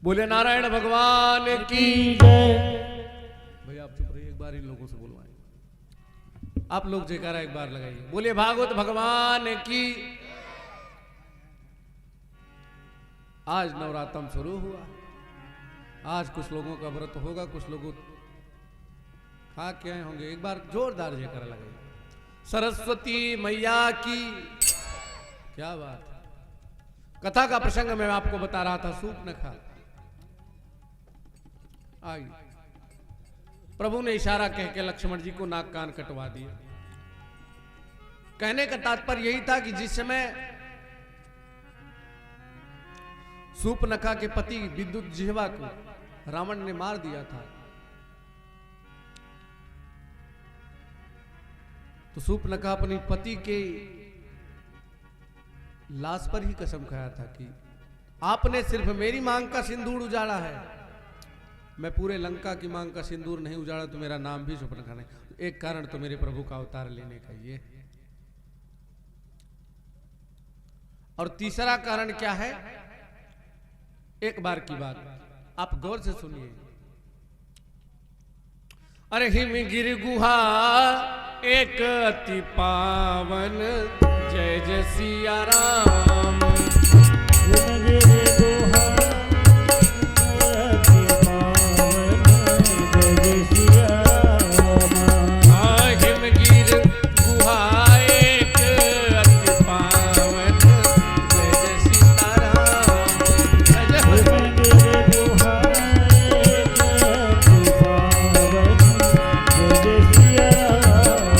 बोले नारायण भगवान की जय। भैया आप चुप रहिए, एक बार इन लोगों से बोलवाएं। आप लोग जयकारा एक बार लगाइए, बोले भागवत भगवान की। आज नवरात्रम शुरू हुआ, आज कुछ लोगों का व्रत होगा, कुछ लोग खा के आए होंगे। एक बार जोरदार जयकारा लगाइए। सरस्वती मैया की क्या बात। कथा का प्रसंग मैं आपको बता रहा था, सूप न खा। आई प्रभु ने इशारा कह के लक्ष्मण जी को नाक कान कटवा दिया। कहने का तात्पर्य यही था कि जिस समय सूपनखा के पति विद्युत जिह्वा को रावण ने मार दिया था, तो सूपनखा अपने पति के लाश पर ही कसम खाया था कि आपने सिर्फ मेरी मांग का सिंदूर उजाड़ा है, मैं पूरे लंका की मांग का सिंदूर नहीं उजाड़ा तो मेरा नाम भी सूपनखा नहीं। एक कारण तो मेरे प्रभु का अवतार लेने का ये, और तीसरा कारण क्या है, एक बार की बात आप गौर से सुनिए। अरे हिमगिर गुहा एक अति पावन, जय जय सिया राम। हिमगिर गुहा अति पावन, जय जय सिया राम। हाँ हिमगिर गुहा एक अति पावन, जय जय सीता राम। जय जय हिमगिर गुहा एक अति पावन, जय जय सिया राम।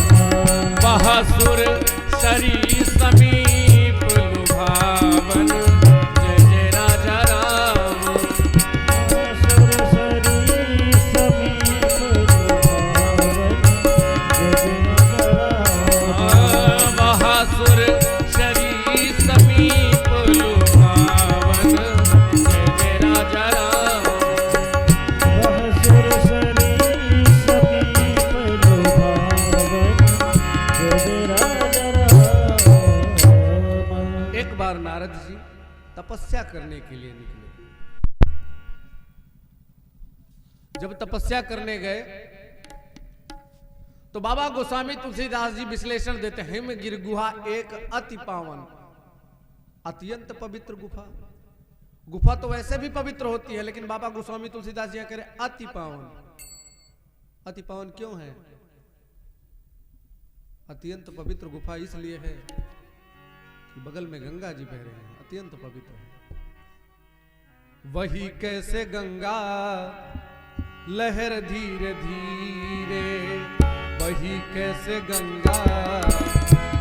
बहासुर शरी समीप लुभावन, जय जय राजा राम। असुर सरी समीप लुभावन, जय जय राम। बहासुर शरी समीप लुभावन, जय जय राजा राम। असुर सरी समीप लुभावन, जय जय राजा राम। एक बार नारद जी तपस्या करने के लिए निकले। जब तपस्या करने गए तो बाबा गोस्वामी तुलसीदास जी विश्लेषण देते हैं, हिमगिर गुहा एक अति पावन, अत्यंत पवित्र गुफा। गुफा तो वैसे भी पवित्र होती है, लेकिन बाबा गोस्वामी तुलसीदास जी कह रहे अति पावन। अति पावन क्यों है? अत्यंत पवित्र गुफा इसलिए है कि बगल में गंगा जी बह रहे हैं, अत्यंत पवित्र है। वही कैसे गंगा लहर धीरे धीरे, वही कैसे गंगा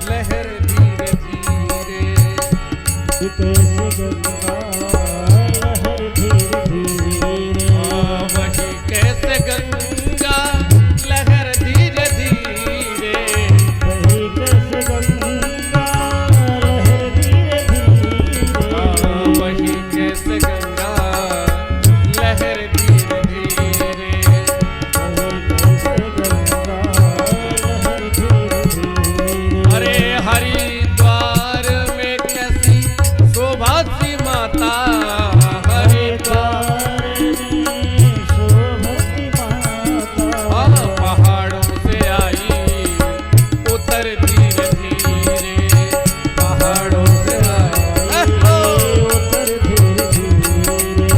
लहर धीरे धीरे। कैसे गंगा लहर धीरे धीरे। वही कैसे गंगा लहर धीरे धीरे। वही कैसे गंगा लहर धीरे धीरे। वही कैसे गंगा लहर धीरे धीरे। वही कैसे गंगा लहर धीरे धीरे। अरे हरिद्वार में कैसी शोभा सी माता, हरिद्वार में शोभती माता। पहाड़ों से आई उतर धीरे धीरे, पहाड़ों से आई उतर धीरे धीरे।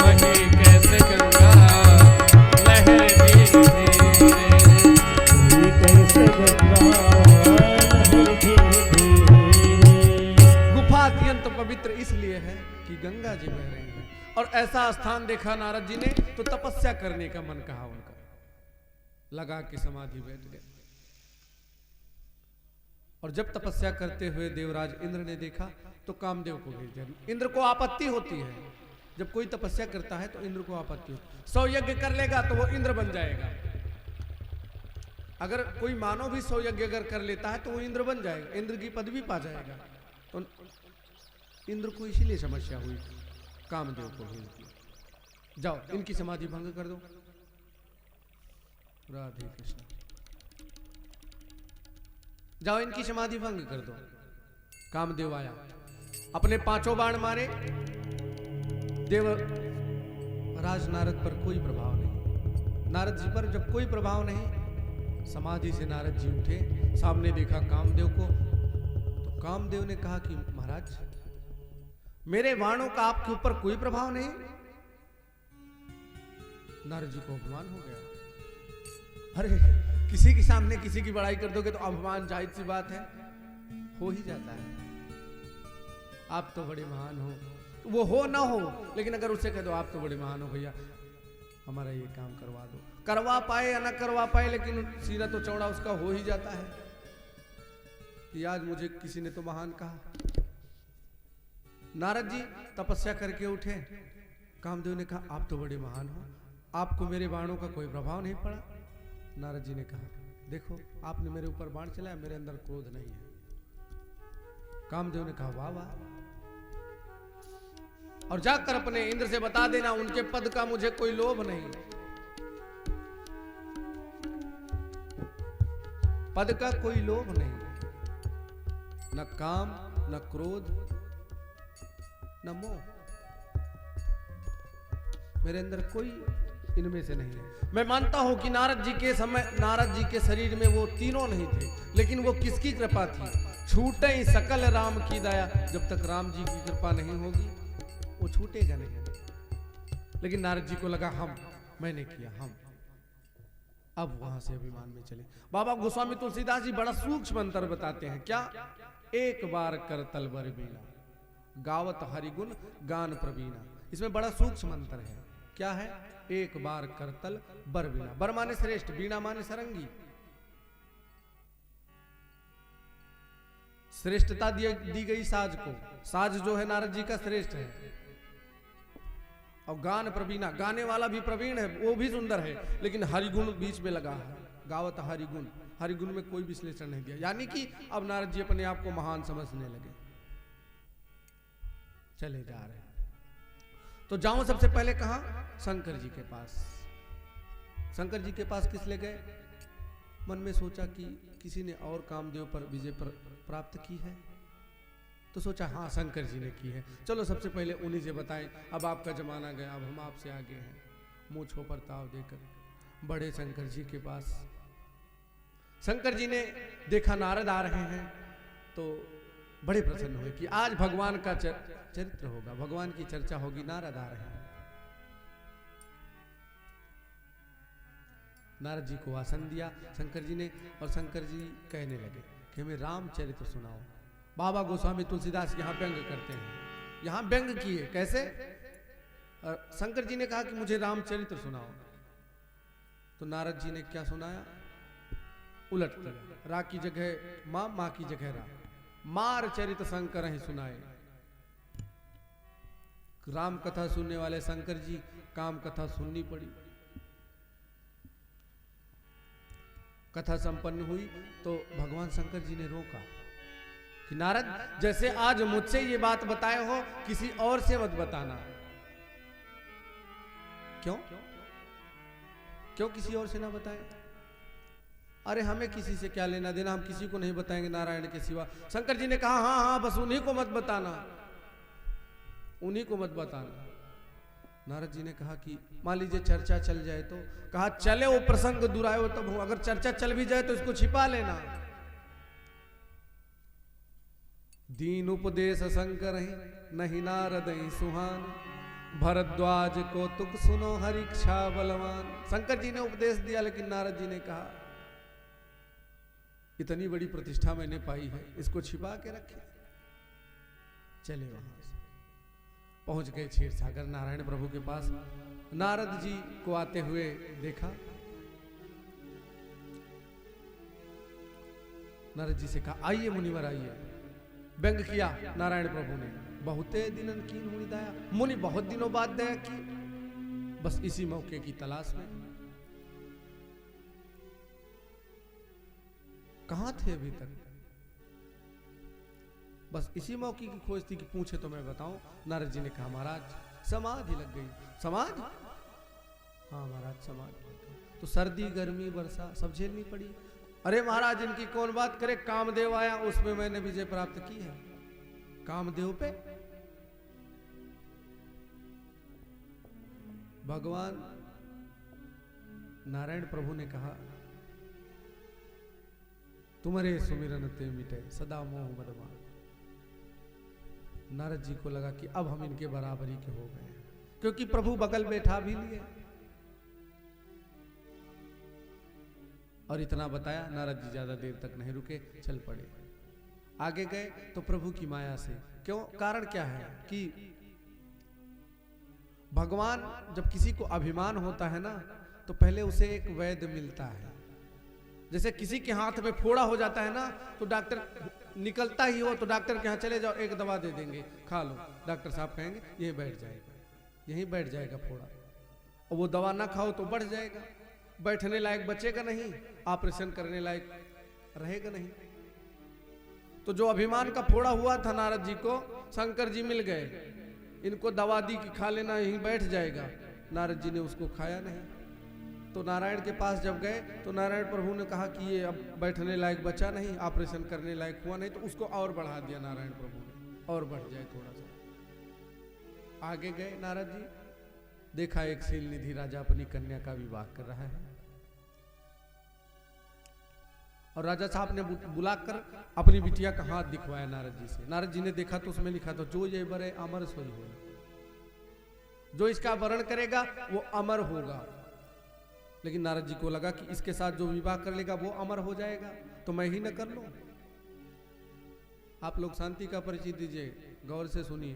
वही कैसे गंगा लहर धीरे धीरे। वही कैसे गंगा लहर धीरे धीरे। गुफा अत्यंत पवित्र इसलिए है कि गंगा जी बह रही है, और ऐसा स्थान देखा नारद जी ने तो तपस्या करने का मन कहा उनका, लगा के समाधि बैठ गए। और जब तपस्या करते हुए देवराज इंद्र ने देखा तो कामदेव को भेज दिया। इंद्र को आपत्ति होती है, जब कोई तपस्या करता है तो इंद्र को आपत्ति होती है। 100 यज्ञ कर लेगा तो वो इंद्र बन जाएगा। अगर कोई मानव भी 100 यज्ञ अगर कर लेता है तो वो इंद्र बन जाएगा, इंद्र की पदवी पा जाएगा। तो इंद्र को इसीलिए समस्या हुई, कामदेव को भेज दिया, जाओ इनकी समाधि भंग कर दो। राधे कृष्ण, जाओ इनकी समाधि भंग कर दो। कामदेव आया, अपने 5 बाण मारे, देव राज नारद पर कोई प्रभाव नहीं। नारद जी पर जब कोई प्रभाव नहीं, समाधि से नारद जी उठे, सामने देखा कामदेव को। तो कामदेव ने कहा कि महाराज, मेरे बाणों का आपके ऊपर कोई प्रभाव नहीं। नारद जी को अपमान हो गया। अरे किसी के सामने किसी की बड़ाई कर दोगे तो अपमान जाहिर सी बात है, हो ही जाता है। आप तो बड़े महान हो, वो हो ना हो, लेकिन अगर उसे कह दो आप तो बड़े महान हो भैया, हमारा ये काम करवा दो, करवा पाए या ना करवा पाए, लेकिन सीधा तो चौड़ा उसका हो ही जाता है कि आज मुझे किसी ने तो महान कहा। नारद जी तपस्या करके उठे। कामदेव ने कहा आप तो बड़े महान हो, आपको मेरे बाणों का कोई प्रभाव नहीं पड़ा। नारद जी ने कहा देखो, आपने मेरे ऊपर बाण चलाया, मेरे अंदर क्रोध नहीं है। कामदेव ने कहा वाह वाह, और जाकर अपने इंद्र से बता देना उनके पद का मुझे कोई लोभ नहीं, पद का कोई लोभ नहीं, न काम न क्रोध न मोह, मेरे अंदर कोई इनमें से नहीं है। मैं मानता हूं कि नारद जी के समय, नारद जी के शरीर में वो तीनों नहीं थे, लेकिन वो किसकी कृपा थी? छूटे सकल राम की दया। जब तक राम जी की कृपा नहीं होगी वो छूटेगा नहीं। लेकिन नारद जी को लगा मैंने किया, अब वहां से अभिमान में चले। बाबा गोस्वामी तुलसीदास जी बड़ा सूक्ष्म मंत्र बताते हैं। क्या? एक बार कर तल बर बीना, गावत हरिगुण गान प्रवीणा। इसमें बड़ा सूक्ष्म मंत्र है। क्या है? एक बार करतल बर बीना। बर माने श्रेष्ठ, बीना माने सरंगी। श्रेष्ठता दी गई साज को। साज जो है नारद जी का श्रेष्ठ है। और गान प्रवीणा, गाने वाला भी प्रवीण है, वो भी सुंदर है, लेकिन हरिगुण बीच में लगा है। गावत हरिगुण, हरिगुण में कोई विश्लेषण नहीं दिया। यानी कि अब नारद जी अपने आप को महान समझने लगे। चले जा रहे हैं तो जाऊं सबसे पहले कहां? शंकर जी के पास। शंकर जी के पास किस ले गए? मन में सोचा कि किसी ने और कामदेव पर विजय प्राप्त की है, तो सोचा हाँ शंकर जी ने की है, चलो सबसे पहले उन्हीं से बताएं। अब आपका जमाना गया, अब हम आपसे आगे हैं। मूंछों पर ताव देकर बड़े शंकर जी के पास। शंकर जी ने देखा नारद आ रहे हैं तो बड़े प्रसन्न हुए कि आज भगवान का चरित्र होगा, भगवान की चर्चा होगी। नारद आ रहे हैं। नारद जी को आसन दिया शंकर जी ने, और शंकर जी कहने लगे कि हमें रामचरित्र सुनाओ। बाबा गोस्वामी तुलसीदास यहाँ व्यंग करते हैं, यहाँ व्यंग किए। कैसे? शंकर जी ने कहा कि मुझे रामचरित्र सुनाओ, तो नारद जी ने क्या सुनाया? उलट कर, रा की जगह माँ, माँ की जगह रा। मार चरित शंकर ही सुनाए। राम कथा सुनने वाले शंकर जी काम कथा सुननी पड़ी। कथा संपन्न हुई तो भगवान शंकर जी ने रोका कि नारद, जैसे आज मुझसे ये बात बताए हो, किसी और से मत बताना। क्यों? क्यों किसी और से ना बताएं? अरे हमें किसी से क्या लेना देना, हम किसी को नहीं बताएंगे नारायण के सिवा। शंकर जी ने कहा हाँ हाँ, बस उन्हीं को मत बताना, उन्हीं को मत बताना। नारद जी ने कहा कि मान लीजिए चर्चा चल जाए तो? कहा चले वो प्रसंग दुरायो तब हो, अगर चर्चा चल भी जाए तो इसको छिपा लेना। दीन उपदेश शंकर ही नहीं नारद ही सुहान, भरद्वाज को तुक सुनो हरिक्षा बलवान। शंकर जी ने उपदेश दिया, लेकिन नारद जी ने कहा इतनी बड़ी प्रतिष्ठा मैंने पाई है, इसको छिपा के रखे। चले वहां से पहुंच गए क्षीर सागर नारायण प्रभु के पास। नारद जी को आते हुए देखा। नारद जी से कहा आइए मुनिवर आइए। व्यंग किया नारायण प्रभु ने, बहुते दिनन कीन हुई दया। मुनि बहुत दिनों बाद दया की, बस इसी मौके की तलाश में। कहां थे अभी तक? बस इसी मौके की खोज थी कि पूछे तो मैं बताऊं। नारद जी ने कहा महाराज समाधि लग गई। समाधि? हाँ महाराज समाधि लग गई। तो सर्दी गर्मी वर्षा सब झेलनी पड़ी। अरे महाराज इनकी कौन बात करे, कामदेव आया उसमें मैंने विजय प्राप्त की है। कामदेव पे भगवान नारायण प्रभु ने कहा, तुम्हारे सुमिरन ते मिटे सदा मोह मदमान। नारद जी को लगा कि अब हम इनके बराबरी के हो गए हैं, क्योंकि प्रभु बगल बैठा भी लिए और इतना बताया। नारद जी ज्यादा देर तक नहीं रुके, चल पड़े। आगे गए तो प्रभु की माया से, क्यों, कारण क्या है कि भगवान जब किसी को अभिमान होता है ना, तो पहले उसे एक वैद्य मिलता है। जैसे किसी के हाथ में फोड़ा हो जाता है ना, तो डॉक्टर निकलता ही हो तो डॉक्टर के यहाँ चले जाओ, एक दवा दे देंगे, खा लो। डॉक्टर साहब कहेंगे यही बैठ जाएगा, यहीं बैठ जाएगा फोड़ा, और वो दवा ना खाओ तो बढ़ जाएगा, बैठने लायक बचेगा नहीं, ऑपरेशन करने लायक रहेगा नहीं। तो जो अभिमान का फोड़ा हुआ था नारद जी को, शंकर जी मिल गए, इनको दवा दी कि खा लेना, यहीं बैठ जाएगा। नारद जी ने उसको खाया नहीं। तो नारायण के पास जब गए तो नारायण प्रभु ने कहा कि ये अब बैठने लायक बचा नहीं, ऑपरेशन करने लायक हुआ नहीं, तो उसको और बढ़ा दिया नारायण प्रभु ने, और बढ़ जाए थोड़ा सा। आगे गए नारद जी, देखा एक शील निधि राजा अपनी कन्या का विवाह कर रहा है, और राजा साहब ने बुलाकर अपनी बिटिया का हाथ दिखवाया नारद जी से। नारद जी ने देखा तो उसमें लिखा था, जो ये बरे अमर सोई हो, जो इसका वर्ण करेगा वो अमर होगा। लेकिन नारद जी को लगा कि इसके साथ जो विवाह कर लेगा वो अमर हो जाएगा, तो मैं ही न कर लूं। आप लोग शांति का परिचय दीजिए, गौर से सुनिए,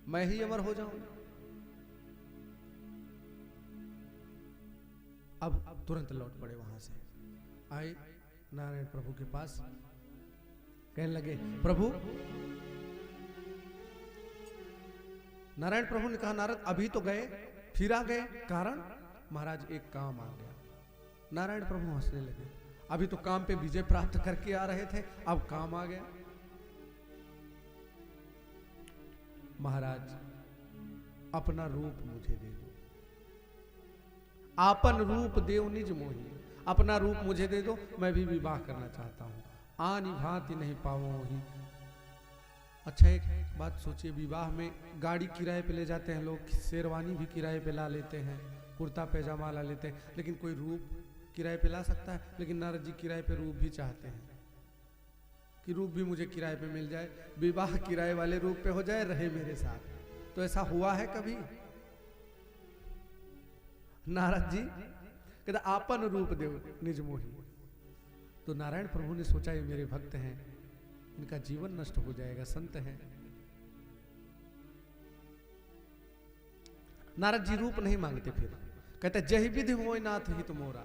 मैं ही अमर हो जाऊं। अब तुरंत लौट पड़े, वहां से आए नारायण प्रभु के पास, कहने लगे प्रभु। नारायण प्रभु ने कहा, नारद अभी तो गए, फिर आ गए, कारण महाराज एक काम आ गया। नारायण प्रभु हंसने लगे, अभी तो काम पे विजय प्राप्त करके आ रहे थे, अब काम आ गया। महाराज अपना रूप मुझे दे दो, आपन रूप देव निज मोही, अपना रूप मुझे दे दो, मैं भी विवाह करना चाहता हूं, आनी भांति नहीं पाओ ही। अच्छा एक बात सोचिए, विवाह में गाड़ी किराए पे ले जाते हैं लोग, शेरवानी भी किराए पे ला लेते हैं, कुर्ता पैजामा ला लेते हैं, लेकिन कोई रूप किराए पे ला सकता है? लेकिन नारद जी किराए पे रूप भी चाहते हैं कि रूप भी मुझे किराए पे मिल जाए, विवाह किराए वाले रूप पे हो जाए, रहे मेरे साथ। तो ऐसा हुआ है कभी? नारद जी कहते आपन रूप देव निज मोही। तो नारायण प्रभु ने सोचा ये मेरे भक्त हैं, इनका जीवन नष्ट हो जाएगा, संत हैं। नारद जी रूप नहीं मांगते, फिर कहते जय विधि होय नाथ हित मोरा,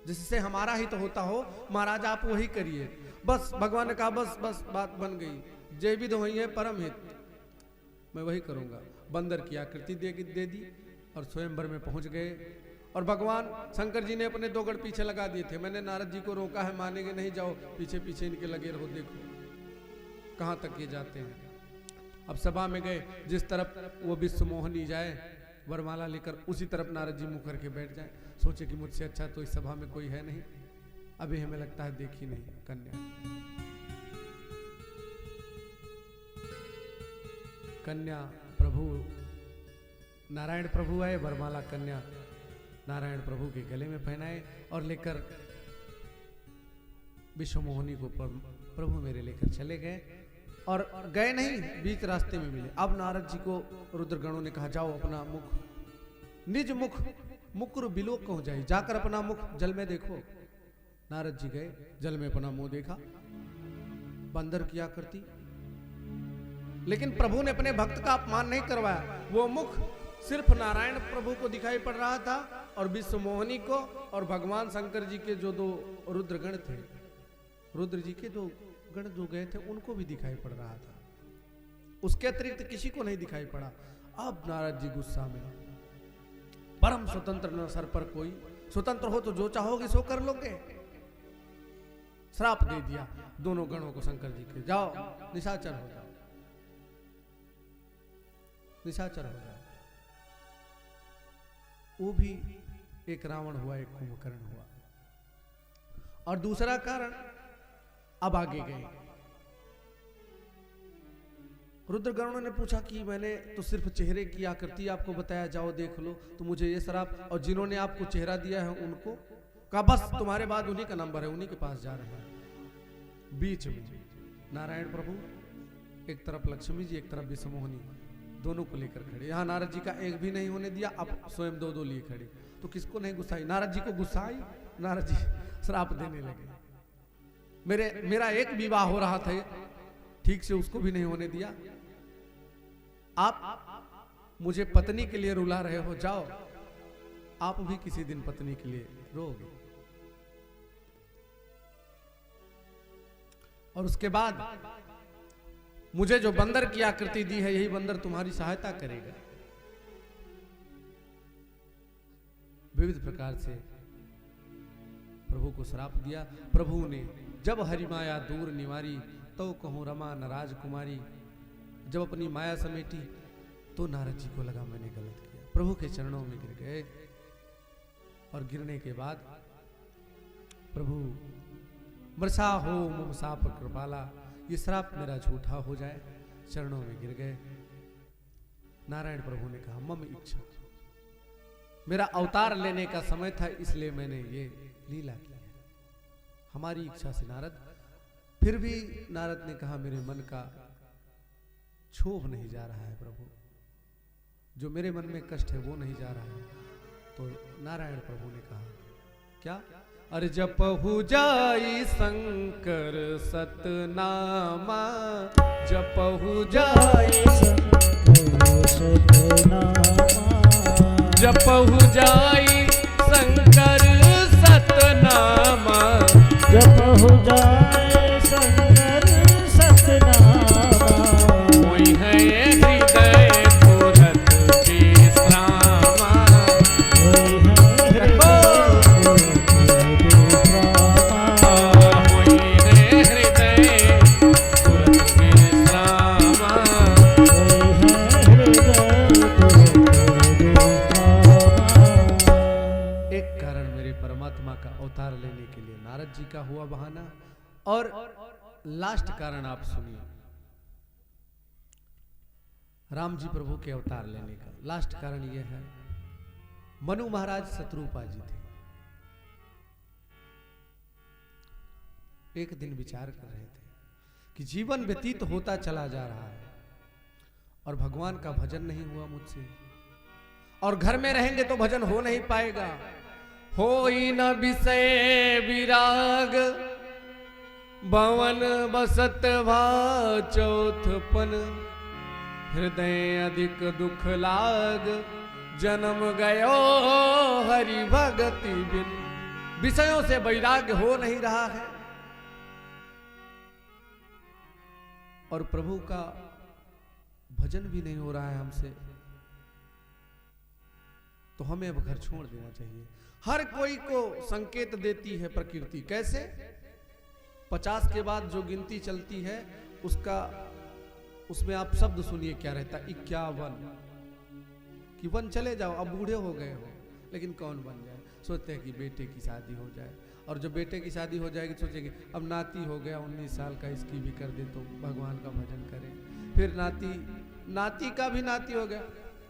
जिससे हमारा हित होता हो महाराज आप वही करिए। बस भगवान ने कहा बस बस बात बन गई, जय विधि होई है परम हित, मैं वही करूंगा। बंदर की आकृति दे दी और स्वयंवर में पहुंच गए। और भगवान शंकर जी ने अपने 2 गढ़ पीछे लगा दिए थे। मैंने नारद जी को रोका है, मानेंगे नहीं, जाओ पीछे पीछे इनके लगे रहो, देखो कहां तक ये जाते हैं। अब सभा में गए, जिस तरफ वो विश्व मोहनी जाए वरमाला लेकर, उसी तरफ नारद जी मुंह करके बैठ जाए। सोचे कि मुझसे अच्छा तो इस सभा में कोई है नहीं, अभी हमें लगता है देखी नहीं कन्या। कन्या प्रभु नारायण प्रभु आए, वरमाला कन्या नारायण प्रभु के गले में पहनाए और लेकर विश्व मोहनी को प्रभु मेरे लेकर चले गए। और गए नहीं, बीच रास्ते में मिले। अब नारद जी को रुद्रगणों ने कहा जाओ अपना मुख, निज मुख मुकुर बिलोक हो जाए, जाकर अपना मुख जल में देखो। नारद जी गए, जल में अपना मुंह देखा, बंदर की आकृति। लेकिन प्रभु ने अपने भक्त का अपमान नहीं करवाया, वो मुख सिर्फ नारायण प्रभु को दिखाई पड़ रहा था और विश्व मोहनी को, और भगवान शंकर जी के जो 2 रुद्रगण थे, रुद्र जी के 2 गण जो गए थे उनको भी दिखाई पड़ रहा था, उसके अतिरिक्त किसी को नहीं दिखाई पड़ा। अब नारद जी गुस्सा में, परम स्वतंत्र न सर पर कोई, स्वतंत्र हो तो जो चाहोगे सो कर लोगे। श्राप दे दिया दोनों गणों को शंकर जी के, जाओ निशाचर हो जाओ, निशाचर हो जाओ। वो भी एक रावण हुआ, एक कुंभकर्ण हुआ। और दूसरा कारण, अब आगे गए रुद्रगणों ने पूछा कि मैंने तो सिर्फ चेहरे की आकृति आपको बताया, जाओ देख लो, तो मुझे ये श्राप, और जिन्होंने आपको चेहरा दिया है उनको कहा बस तुम्हारे बाद उन्हीं का नंबर है, उन्हीं के पास जा रहे हैं। बीच में नारायण प्रभु, एक तरफ लक्ष्मी जी, एक तरफ विषमोहनी, दोनों को लेकर खड़े। यहाँ नारद जी का एक भी नहीं होने दिया, अब स्वयं दो दो लिए खड़े। तो किसको नहीं गुस्सा आई? नारद जी को गुस्सा आई। नारद जी श्राप देने लगे। मेरा एक विवाह हो रहा था ठीक से, उसको भी नहीं होने दिया। आप मुझे पत्नी के लिए रुला रहे हो, जाओ आप भी किसी दिन पत्नी के लिए रोगे। और उसके बाद मुझे जो बंदर की आकृति दी है, यही बंदर तुम्हारी सहायता करेगा। विविध प्रकार से प्रभु को श्राप दिया। प्रभु ने जब हरिमाया दूर निवारी, तो कहूं रमा न राजकुमारी। जब अपनी माया समेटी तो नारद जी को लगा मैंने गलत किया, प्रभु के चरणों में गिर गए। और गिरने के बाद प्रभु मृषा हो मुमसा पर कृपाला, ये श्राप मेरा झूठा हो जाए, चरणों में गिर गए। नारायण प्रभु ने कहा मम इच्छा, मेरा अवतार लेने का समय था, इसलिए मैंने ये लीला की है, हमारी इच्छा से नारद। फिर भी नारद ने कहा मेरे मन का क्षोभ नहीं जा रहा है प्रभु, जो मेरे मन में कष्ट है वो नहीं जा रहा है। तो नारायण प्रभु ने कहा क्या? अरे जपहु जाई शंकर सतनामा, जपहु जाई शंकर सतनामा, जपहु जाई शंकर सतनामा, जपहु जाए शंकर सतनामा, कोई है हृदय तुरत विश्रामा, कोई है हृदय अवतार लेने के लिए नारद जी का हुआ बहाना। और लास्ट कारण आप सुनिए, राम जी प्रभु के अवतार लेने का लास्ट कारण यह है, मनु महाराज शत्रुपा जी थे। एक दिन विचार कर रहे थे कि जीवन व्यतीत होता चला जा रहा है और भगवान का भजन नहीं हुआ मुझसे, और घर में रहेंगे तो भजन हो नहीं पाएगा। होई न विषय विराग, भवन बसत भा चौथपन, हृदय अधिक दुख लाग, जन्म गयो हरि भगति बिन। विषयों से वैराग्य हो नहीं रहा है और प्रभु का भजन भी नहीं हो रहा है हमसे, तो हमें अब घर छोड़ देना चाहिए। हर कोई को संकेत देती है प्रकृति। कैसे? 50 के बाद जो गिनती चलती है उसमें आप शब्द सुनिए क्या रहता है, 51 कि वन चले जाओ, अब बूढ़े हो गए हो, लेकिन कौन बन जाए? सोचते हैं कि बेटे की शादी हो जाए, और जब बेटे की शादी हो जाएगी सोचेंगे अब नाती हो गया 19 साल का, इसकी भी कर दे तो भगवान का भजन करें। फिर नाती का भी नाती हो गया,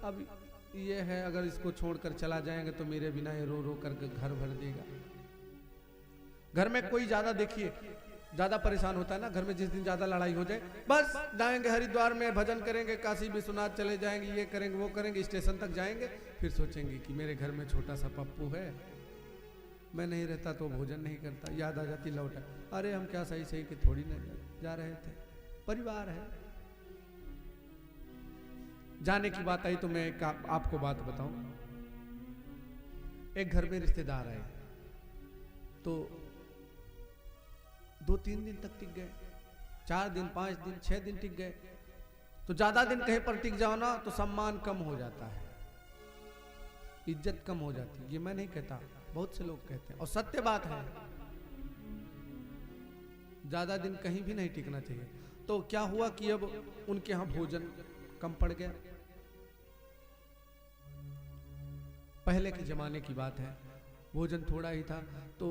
अब ये है अगर इसको छोड़कर चला जाएंगे तो मेरे बिना ये रो रो करके घर भर देगा। घर में कोई ज्यादा, देखिए ज्यादा परेशान होता है ना घर में, जिस दिन ज्यादा लड़ाई हो जाए, बस जाएंगे हरिद्वार में भजन करेंगे, काशी विश्वनाथ चले जाएंगे, ये करेंगे वो करेंगे, स्टेशन तक जाएंगे, फिर सोचेंगे कि मेरे घर में छोटा सा पप्पू है, मैं नहीं रहता तो भोजन नहीं करता, याद आ जाती लौटा, अरे हम क्या सही सही कि थोड़ी ना जा रहे थे, परिवार है। जाने की बात आई तो मैं आपको बात बताऊं। एक घर में रिश्तेदार आए तो 2-3 दिन तक टिक गए, 4 दिन 5 दिन 6 दिन टिक गए। तो ज्यादा दिन कहीं पर टिक जाओ ना तो सम्मान कम हो जाता है, इज्जत कम हो जाती है। ये मैं नहीं कहता, बहुत से लोग कहते हैं और सत्य बात है, ज्यादा दिन कहीं भी नहीं टिकना चाहिए। तो क्या हुआ कि अब उनके यहां भोजन कम पड़ गया। पहले के जमाने की बात है, भोजन थोड़ा ही था, तो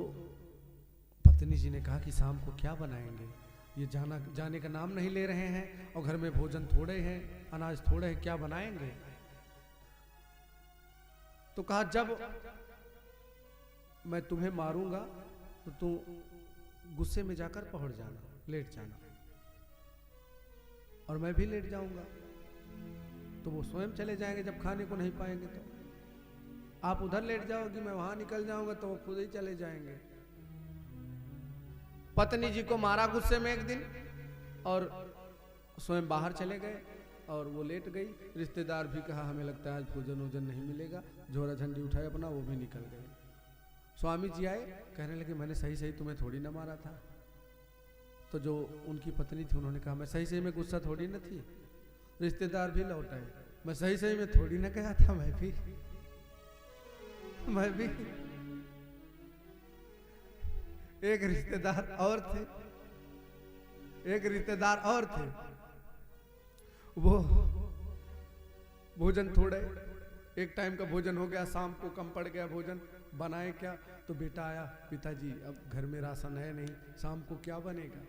पत्नी जी ने कहा कि शाम को क्या बनाएंगे। ये जाने का नाम नहीं ले रहे हैं और घर में भोजन थोड़े हैं, अनाज थोड़े हैं, क्या बनाएंगे? तो कहा जब मैं तुम्हें मारूंगा तो तुम गुस्से में जाकर पहुंच जाना, लेट जाना, और मैं भी लेट जाऊंगा। तो वो स्वयं चले जाएंगे जब खाने को नहीं पाएंगे। तो आप उधर लेट जाओगी, मैं वहां निकल जाऊंगा, तो वो खुद ही चले जाएंगे। पत्नी जी को मारा गुस्से में एक दिन और स्वयं बाहर चले गए और वो लेट गई। रिश्तेदार भी कहा हमें लगता है आज भोजन वोजन नहीं मिलेगा, झोरा झंडी उठाए अपना, वो भी निकल गए। स्वामी जी आए, कहने लगे मैंने सही सही तुम्हें थोड़ी ना मारा था। तो जो उनकी पत्नी थी उन्होंने कहा मैं सही सही में गुस्सा थोड़ी न थी। रिश्तेदार भी लौट आए, मैं सही सही में थोड़ी ना गया था, मैं भी एक रिश्तेदार और थे, वो भोजन थोड़े, एक टाइम का भोजन हो गया, शाम को कम पड़ गया भोजन, बनाए क्या? तो बेटा आया, पिताजी अब घर में राशन है नहीं, शाम को क्या बनेगा?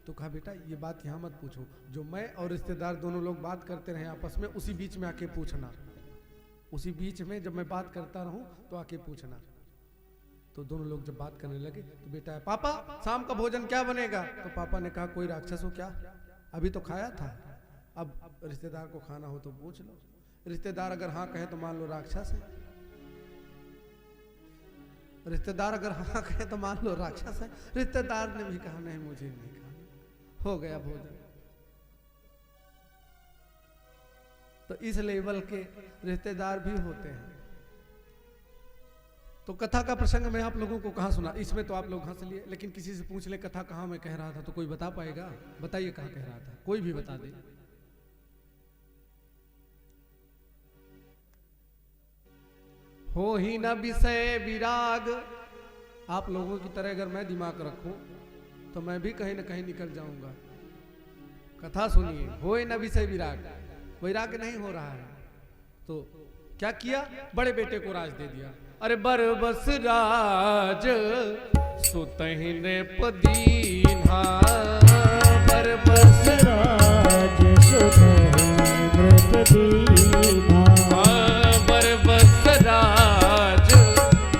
तो कहा बेटा ये बात यहाँ मत पूछो, जो मैं और रिश्तेदार दोनों लोग बात करते रहे आपस में, उसी बीच में आके पूछना, उसी बीच में जब मैं बात करता रहूं तो आके पूछना। तो दोनों लोग जब बात करने लगे तो बेटा है, पापा शाम का भोजन क्या बनेगा? तो पापा ने कहा कोई राक्षस हो क्या, अभी तो खाया था, अब रिश्तेदार को खाना हो तो पूछ लो। रिश्तेदार अगर हाँ कहे तो मान लो राक्षस है, रिश्तेदार अगर हाँ कहे तो मान लो राक्षस है। रिश्तेदार ने भी कहा नहीं मुझे नहीं खाना, हो गया भोजन। तो इस लेवल के रिश्तेदार भी होते हैं। तो कथा का प्रसंग मैं आप लोगों को कहाँ सुना, इसमें तो आप लोग हंस लिए, लेकिन किसी से पूछ ले कथा कहाँ मैं कह रहा था तो कोई बता पाएगा? बताइए कहाँ कह रहा था, कोई भी बता दे। हो ही न विषय विराग। आप लोगों की तरह अगर मैं दिमाग रखूं तो मैं भी कहीं ना कहीं निकल जाऊंगा। कथा सुनिए, हो ही न विषय विराग, वैराग नहीं हो रहा है। तो क्या किया? बड़े बेटे को राज दे दिया। अरे बरबस राज सुतहि नृपदीन्हा, बरबस राज सुतहि नृपदीन्हा, बरबस राज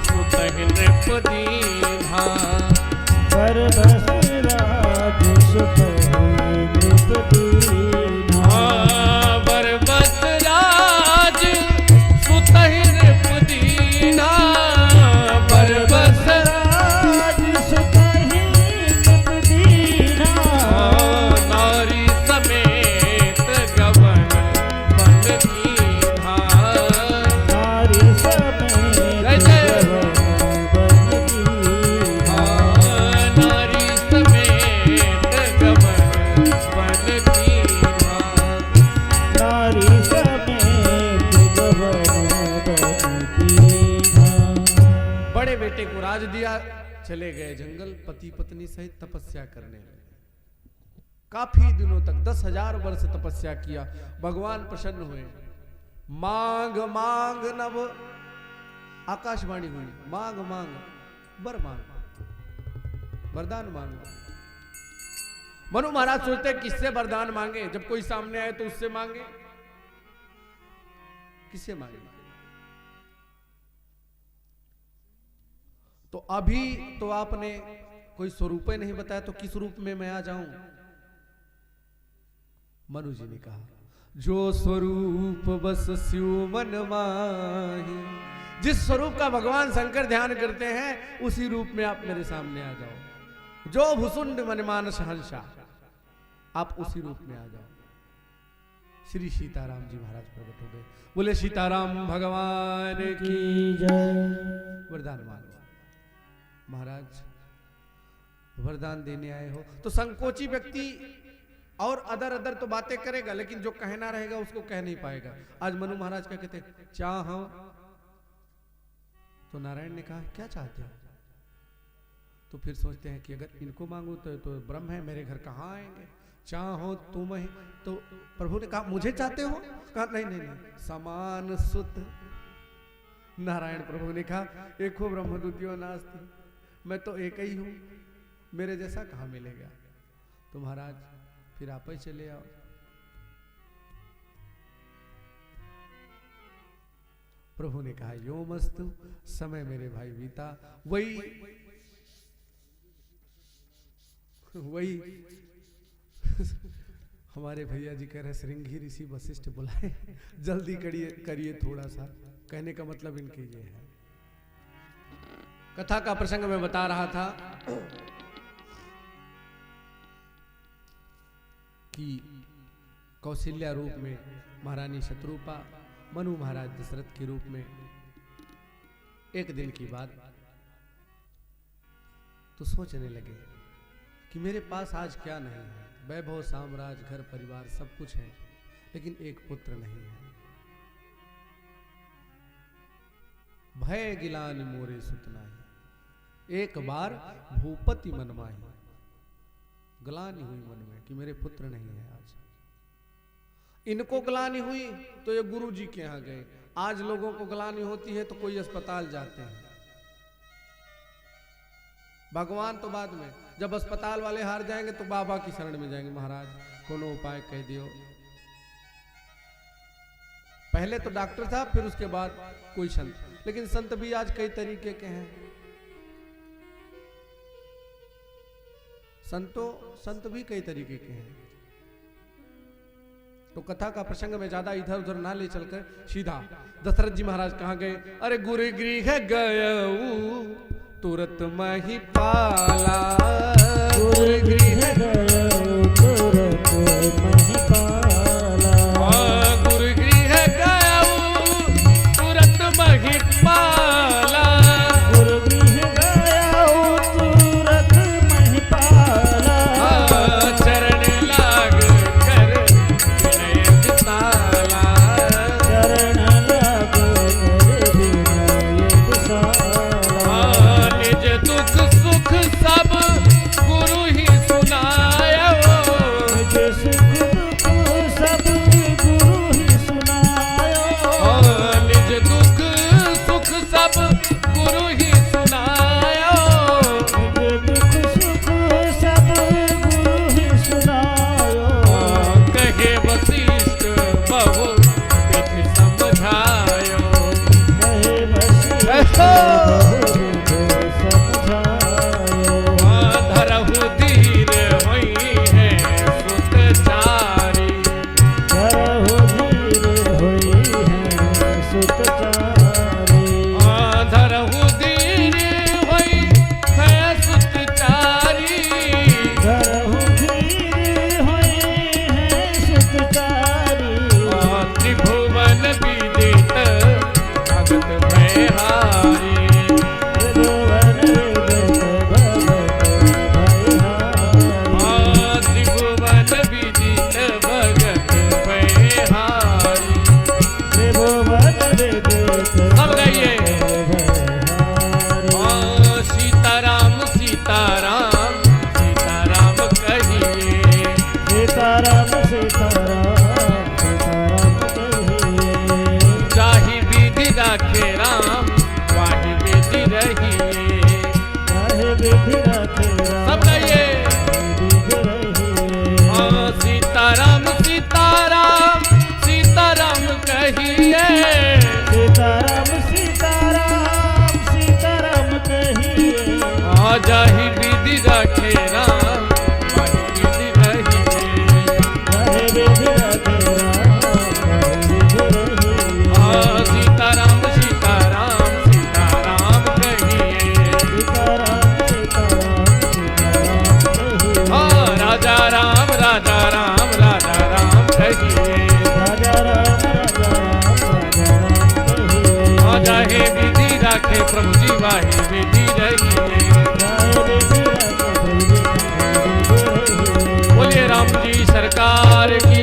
सुतहि नृपदीन्हा, बरबस राज सुतहि नृपदीन्हा, बरबस राज सुतहि नृपदीन्हा, बरबस राज सुतहि नृपदीन्हा, नारी समेत गवन बन कीन्हा, नारी समेत गवन बन कीन्हा, नारी समेत गवन बन कीन्हा। नारी समेत गवन बन कीन्हा। बड़े बेटे को राज दिया, चले गए जंगल, पति पत्नी सहित तपस्या करने लगे। काफी दिनों तक 10,000 वर्ष तपस्या किया। भगवान प्रसन्न हुए। मांग मांग नव, आकाशवाणी हुई, मांग मांग वर मांग, वरदान मांगो। मनु महाराज सोचते किससे वरदान मांगे, जब कोई सामने आए तो उससे मांगे, किससे मांगे? तो अभी तो आपने कोई स्वरूप ही नहीं बताया, तो किस रूप में मैं आ जाऊं? मनु जी ने कहा जो स्वरूप बस स्यु मन माही। जिस स्वरूप का भगवान शंकर ध्यान करते हैं उसी रूप में आप मेरे सामने आ जाओ। जो भुसुंड मन मानस हंसा, आप उसी रूप में आ जाओ। श्री सीताराम जी महाराज प्रकट हो गए। बोले सीताराम भगवान की जय। वरदान मांगो। महाराज वरदान देने आए हो तो संकोची व्यक्ति और अदर अदर तो बातें करेगा, लेकिन जो कहना रहेगा उसको कह नहीं पाएगा। आज मनु महाराज क्या कहते हैं? चाहो। तो नारायण ने कहा क्या चाहते हो? तो फिर सोचते हैं कि अगर इनको मांगू तो ब्रह्म है, मेरे घर कहाँ आएंगे? चाहो तुम ही। तो प्रभु ने कहा मुझे चाहते हो? कहा नहीं नहीं नहीं, समान सुत। नारायण प्रभु ने कहा एको ब्रह्म द्वितीयो नास्ति, मैं तो एक ही हूं। मेरे जैसा कहाँ मिलेगा। तो महाराज फिर आप ही चले आओ। प्रभु ने कहा यो मस्तु, समय मेरे भाई बीता। वही हमारे भैया जी कह रहे श्रृंगी ऋषि वशिष्ठ बुलाए, जल्दी करिए थोड़ा सा। कहने का मतलब इनके ये है। कथा का प्रसंग मैं बता रहा था कि कौशल्या रूप में महारानी शत्रुपा, मनु महाराज दशरथ के रूप में। एक दिन की बात, तो सोचने लगे कि मेरे पास आज क्या नहीं है। वैभव, साम्राज्य, घर परिवार सब कुछ है, लेकिन एक पुत्र नहीं है। भय गिलानि मोरे सुतनाहि, एक बार भूपति मन माही। ग्लानि हुई मन में कि मेरे पुत्र नहीं है। आज इनको ग्लानि हुई तो ये गुरु जी के यहाँ गए। आज लोगों को ग्लानि होती है तो कोई अस्पताल जाते हैं। भगवान तो बाद में, जब अस्पताल वाले हार जाएंगे तो बाबा की शरण में जाएंगे। महाराज कोनो उपाय कह दियो। पहले तो डॉक्टर था, फिर उसके बाद कोई संत। लेकिन संत भी आज कई तरीके के हैं। संत भी कई तरीके के हैं। तो कथा का प्रसंग में ज्यादा इधर उधर ना ले चलकर सीधा दशरथ जी महाराज कहाँ गए। अरे गुरु गृह गयऊ तुरत मही पाला, गुरु गृह गयऊ तुरत मही पाला, गुरु गृह गयऊ तुरत मही पाला, गुरु गृह गयऊ तुरत मही पाला, चरण लाग कर विनय विशाला, चरण लाग कर विनय विशाला, निज दुख सुख सब गुरु ही सुनायो, निज सुख दुख सब गुरु ही सुनायो, निज दुख सुख सब गुरु ही सुनायो, निज दुख सुख सब गुरु ही सुनायो, कहे वशिष्ठ बहु विधि समझायो, कहे वशिष्ठ बहुविध समझायो, धरहु धीर होई है सुतचारी, धरहु धीर होई है सुतचारी, धरहु धीर होई है सुतचारी, धरहु धीर होई है सुतचारी, त्रिभुवन विदित भगत भयहारी, त्रिभुवन विदित भगत भयहारी, त्रिभुवन विदित भगत भयहारी। त्रिभुवन विदित सब गाइए। भयहारी, सीताराम सीताराम सीताराम कहिए, सीताराम सीताराम सीताराम कहिए, जाहि विधि राखे राम वाहि विधि रहिए। चाहे विधि रखे राम, सब गाइए। विधि रहिए, सीताराम सीताराम सीताराम कहिए, सीताराम सीताराम सीताराम कहिए, जाहि विधि राखे राम वाहि विधि रहिए। चाहे विधि रखे राम विधि रहिए, सीताराम सीताराम सीताराम कहिए, सीताराम सीताराम सीताराम कहिए, राजा राम राजा राम राजा राम कहिए, राजा राम कहिए, जाहे विधि राखे प्रभु जी वाहि विधि रहिए। चाहे विधि रखे प्रभु जी वाहि विधि रहिए। बोलिए राम जी सरकार की।